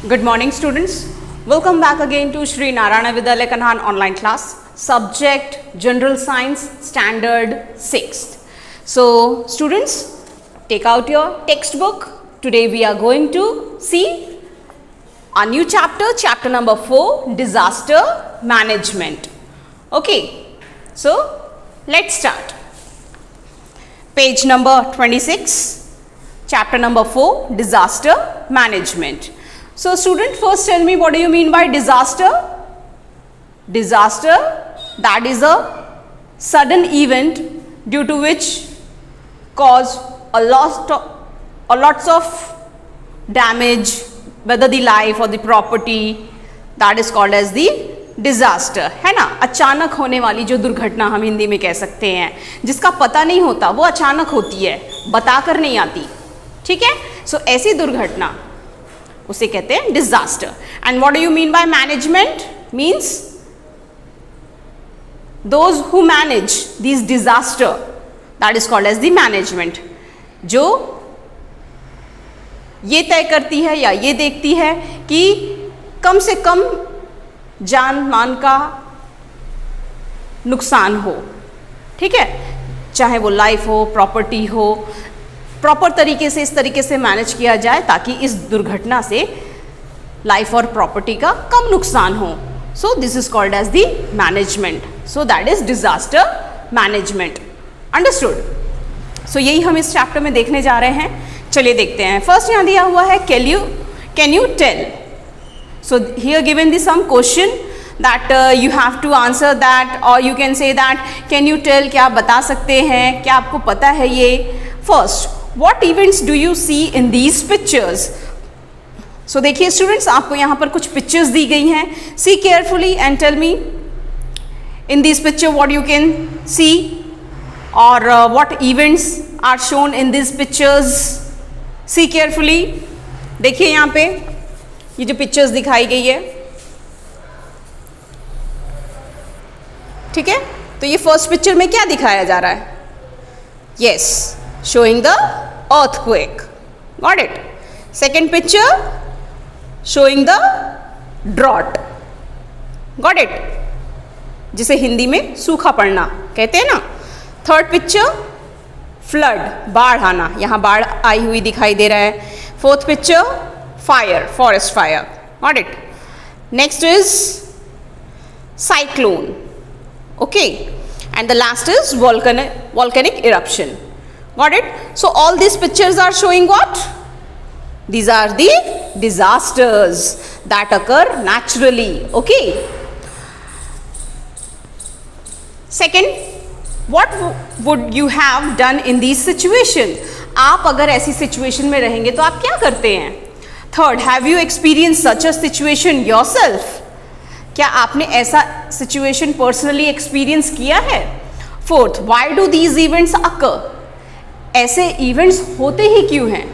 Good morning, students. Welcome back again to Shri Narayana Vidyalaya Kanhan online class. Subject General Science Standard 6th. So, students, take out your textbook. Today we are going to see a new chapter, chapter number 4, Disaster Management. Okay, so let's start. Page number 26, chapter number 4, Disaster Management. So, student, first tell me, what do you mean by disaster? Disaster, that is a sudden event due to which cause a lots of damage, whether the life or the property, that is called as the disaster, है ना. अचानक होने वाली जो दुर्घटना हम हिंदी में कह सकते हैं, जिसका पता नहीं होता, वो अचानक होती है, बताकर नहीं आती. ठीक है. सो ऐसी दुर्घटना उसे कहते हैं disaster. And what do you mean by management? Means those who manage this disaster, that is called as the management. जो ये तय करती है या ये देखती है कि कम से कम जान मान का नुकसान हो. ठीक है. चाहे वो लाइफ हो, प्रॉपर्टी हो, प्रॉपर तरीके से, इस तरीके से मैनेज किया जाए ताकि इस दुर्घटना से लाइफ और प्रॉपर्टी का कम नुकसान हो. So this is called as the management. So that is disaster management. Understood. So यही हम इस चैप्टर में देखने जा रहे हैं. चलिए देखते हैं. फर्स्ट यहाँ दिया हुआ है can you tell. So here given the some question that you have to answer that, or you can say that can you tell, क्या आप बता सकते हैं, क्या आपको पता है ये. First, what events do you see in these pictures? So देखिए students, आपको यहाँ पर कुछ pictures दी गई हैं. See carefully and tell me in this picture what you can see, or what events are shown in these pictures. See carefully. देखिए यहाँ पे ये जो पिक्चर्स दिखाई गई है, ठीक है. तो ये फर्स्ट पिक्चर में क्या दिखाया जा रहा है? Yes, showing the earthquake. Got it. Second picture showing the drought. Got it, जिसे हिंदी में सूखा पड़ना कहते हैं ना. थर्ड पिक्चर फ्लड, बाढ़ आना. यहाँ बाढ़ आई हुई दिखाई दे रहा है. Fourth picture fire, forest fire. Got it. Next is cyclone. Okay. And the last is volcanic eruption. Got it. So all these pictures are showing what? These are the disasters that occur naturally. Okay. Second, what would you have done in this situation? आप अगर ऐसी situation में रहेंगे तो आप क्या करते हैं? Third, have you experience such a situation yourself. क्या आपने ऐसा सिचुएशन पर्सनली एक्सपीरियंस किया है? Fourth, why do these events अकर. ऐसे इवेंट्स होते ही क्यों हैं?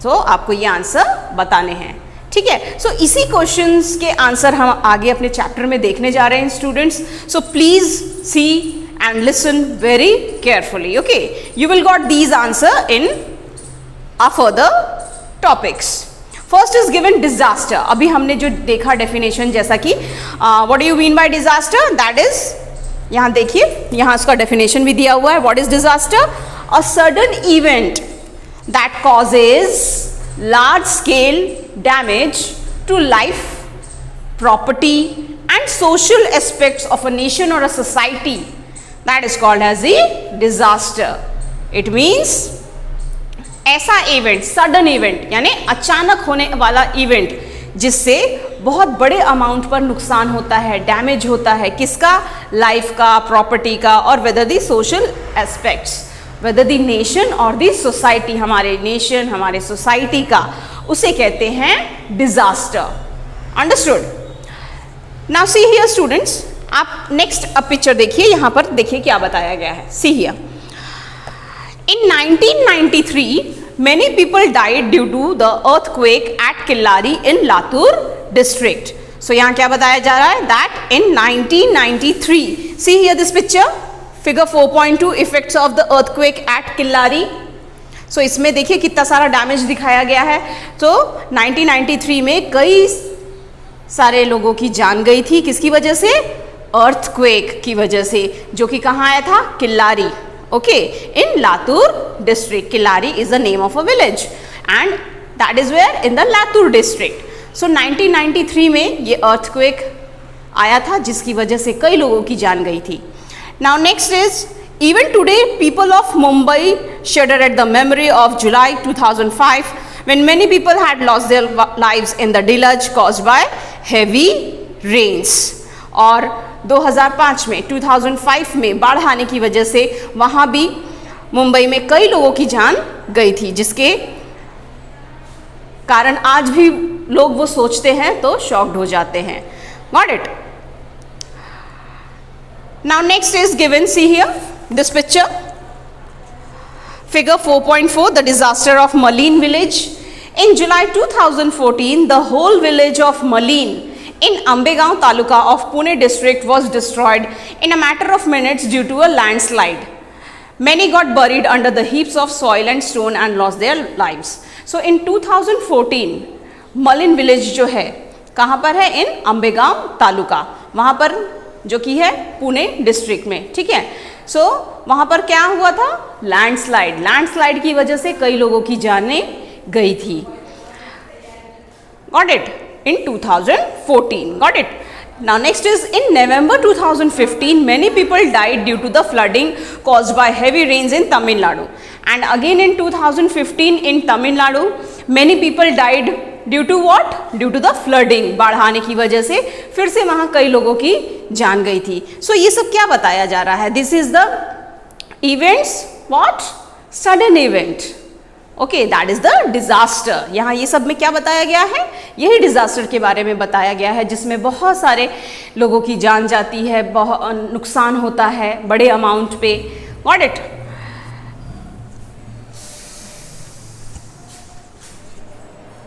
तो आपको ये आंसर बताने हैं. ठीक है. सो इसी क्वेश्चंस के आंसर हम आगे अपने चैप्टर में देखने जा रहे हैं students. So please see and listen very carefully. Okay. You will got these answer in a further topics. First is given disaster. अभी हमने जो देखा डेफिनेशन, जैसा कि what do you mean by disaster, that is, यहाँ देखिए, यहाँ इसका डेफिनेशन भी दिया हुआ है. What is disaster? A sudden event that causes large scale damage to life, property and social aspects of a nation और a society, that is called as a disaster. It means ऐसा event, sudden event यानी अचानक होने वाला event, जिससे बहुत बड़े amount पर नुकसान होता है, डैमेज होता है. किसका? लाइफ का, प्रॉपर्टी का, और weather the social aspects, weather the nation और दी सोसाइटी, हमारे नेशन, हमारे सोसाइटी का, उसे कहते हैं disaster. Understood. Now see here students, आप नेक्स्ट अब पिक्चर देखिए. यहाँ पर देखिए क्या बताया गया है. See here. In 1993, many people died due to the earthquake at Killari in Latur district. So यहाँ क्या बताया जा रहा है? That in 1993, see here this picture, figure 4.2, effects of the earthquake at Killari. सो इसमें देखिए कितना सारा डैमेज दिखाया गया है। तो 1993 में कई सारे लोगों की जान गई थी, किसकी वजह से? अर्थक्वेक की वजह से, जो कि कहाँ आया था? Killari, okay, in Latur district. Killari is the name of a village and that is where in the Latur district. So 1993 में ये अर्थक्वेक आया था, जिसकी वजह से कई लोगों की जान गई थी। Now next is, even today people of Mumbai shudder at the memory of July 2005 when many people had lost their lives in the deluge caused by heavy rains। और 2005 में 2005 में बाढ़ आने की वजह से वहाँ भी मुंबई में कई लोगों की जान गई थी, जिसके कारण आज भी लोग वो सोचते हैं तो शॉक्ड हो जाते हैं। Got it? Now next is given, see here this picture, figure 4.4, the disaster of Malin village. In July 2014 the whole village of Malin in Ambegaon Taluka of Pune district was destroyed in a matter of minutes due to a landslide. Many got buried under the heaps of soil and stone and lost their lives. So in 2014 Malin village जो है कहाँ पर है? इन अम्बेगांव तालुका, वहाँ पर जो कि है पुणे डिस्ट्रिक्ट में, ठीक है। सो वहाँ पर क्या हुआ था? लैंडस्लाइड। लैंडस्लाइड की वजह से कई लोगों की जानें गई थी। Got it? In 2014, got it. Now next is, in November 2015 many people died due to the flooding caused by heavy rains in Tamil Nadu, and again in 2015 in Tamil Nadu many people died due to what? Due to the flooding, बाढ़ आने की वजह से फिर से वहाँ कई लोगों की जान गई थी। So ये सब क्या बताया जा रहा है? This is the events, what? Sudden event, okay, that is the disaster. यहाँ ये सब में क्या बताया गया है? यही डिजास्टर के बारे में बताया गया है, जिसमें बहुत सारे लोगों की जान जाती है, बहुत नुकसान होता है बड़े अमाउंट पे। Got it?